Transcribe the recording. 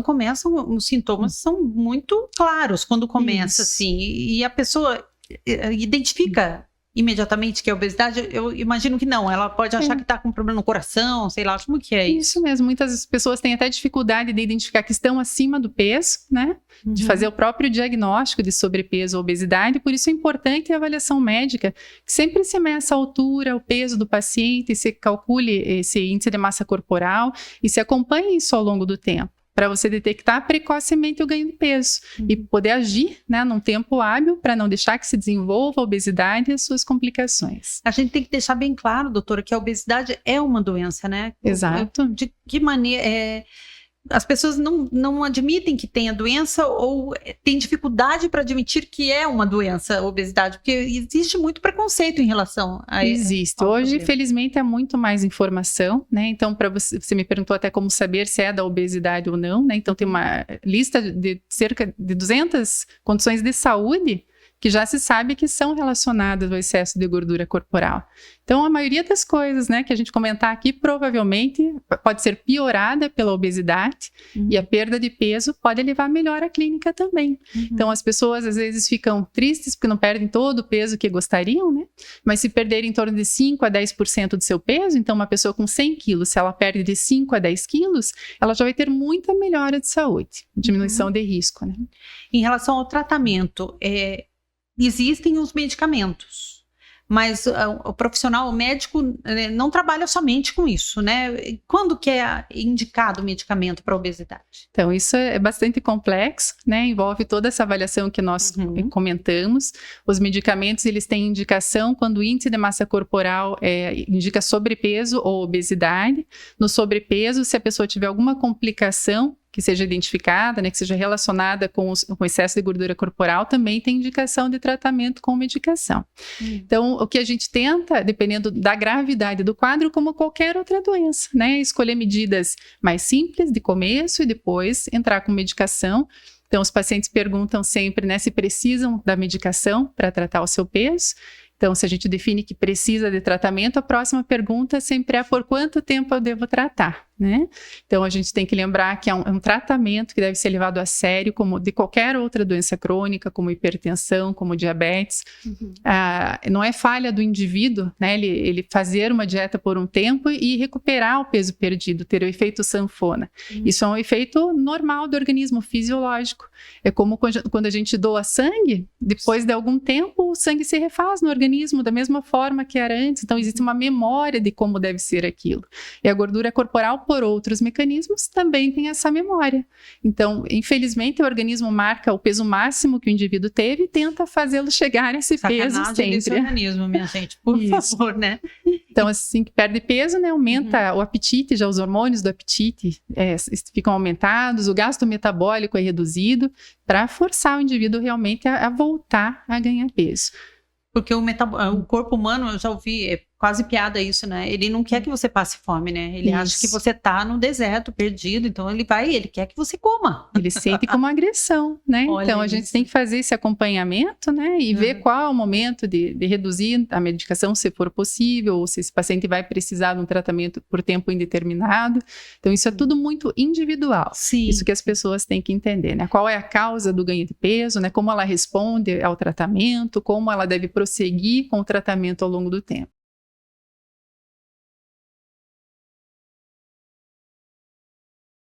então os sintomas são muito claros quando começa, Isso. assim, e a pessoa identifica imediatamente que é obesidade. Eu imagino que não, ela pode achar que está com problema no coração, sei lá, como que é isso? Isso mesmo, muitas pessoas têm até dificuldade de identificar que estão acima do peso, né? De fazer o próprio diagnóstico de sobrepeso ou obesidade, por isso é importante a avaliação médica, que sempre se meça a altura, o peso do paciente, se calcule esse índice de massa corporal e se acompanhe isso ao longo do tempo, para você detectar precocemente o ganho de peso e poder agir, né, num tempo hábil para não deixar que se desenvolva a obesidade e as suas complicações. A gente tem que deixar bem claro, doutora, que a obesidade é uma doença, né? Exato. De que maneira... As pessoas não admitem que tem a doença ou têm dificuldade para admitir que é uma doença, a obesidade, porque existe muito preconceito em relação a isso. Existe. Hoje, felizmente, há muito mais informação, né? Então, para você me perguntou até como saber se é da obesidade ou não, né? Então, tem uma lista de cerca de 200 condições de saúde que já se sabe que são relacionadas ao excesso de gordura corporal. Então, a maioria das coisas, né, que a gente comentar aqui, provavelmente pode ser piorada pela obesidade e a perda de peso pode levar a melhora clínica também. Então, as pessoas às vezes ficam tristes porque não perdem todo o peso que gostariam, né? Mas se perderem em torno de 5 a 10% do seu peso, então uma pessoa com 100 quilos, se ela perde de 5 a 10 quilos, ela já vai ter muita melhora de saúde, diminuição de risco, né? Em relação ao tratamento, existem os medicamentos, mas o profissional, o médico, não trabalha somente com isso, né? Quando que é indicado o medicamento para obesidade? Então, isso é bastante complexo, né? Envolve toda essa avaliação que nós comentamos. Os medicamentos, eles têm indicação quando o índice de massa corporal indica sobrepeso ou obesidade. No sobrepeso, se a pessoa tiver alguma complicação que seja identificada, né, que seja relacionada com o excesso de gordura corporal, também tem indicação de tratamento com medicação. Então, o que a gente tenta, dependendo da gravidade do quadro, como qualquer outra doença, né, escolher medidas mais simples de começo e depois entrar com medicação. Então, os pacientes perguntam sempre, né, se precisam da medicação para tratar o seu peso. Então, se a gente define que precisa de tratamento, a próxima pergunta sempre é por quanto tempo eu devo tratar, né? Então, a gente tem que lembrar que é um tratamento que deve ser levado a sério, como de qualquer outra doença crônica, como hipertensão, como diabetes. Não é falha do indivíduo, né? Ele fazer uma dieta por um tempo e recuperar o peso perdido, ter o efeito sanfona. Isso é um efeito normal do organismo, fisiológico. É como quando a gente doa sangue, depois de algum tempo o sangue se refaz no organismo da mesma forma que era antes. Então, existe uma memória de como deve ser aquilo. E a gordura corporal, por outros mecanismos, também tem essa memória. Então, infelizmente, o organismo marca o peso máximo que o indivíduo teve e tenta fazê-lo chegar a esse peso sempre. Desse organismo, minha gente, por favor, né? Então, assim que perde peso, né, aumenta o apetite, já os hormônios do apetite ficam aumentados, o gasto metabólico é reduzido, para forçar o indivíduo realmente a voltar a ganhar peso. Porque o corpo humano, eu já ouvi, é quase piada isso, né? Ele não quer que você passe fome, né? Ele acha que você tá no deserto, perdido, então ele quer que você coma. Ele sente como agressão, né? Olha então a gente tem que fazer esse acompanhamento, né? E ver qual é o momento de reduzir a medicação, se for possível, ou se esse paciente vai precisar de um tratamento por tempo indeterminado. Então isso é tudo muito individual. Sim. Isso que as pessoas têm que entender, né? Qual é a causa do ganho de peso, né? Como ela responde ao tratamento, como ela deve prosseguir com o tratamento ao longo do tempo.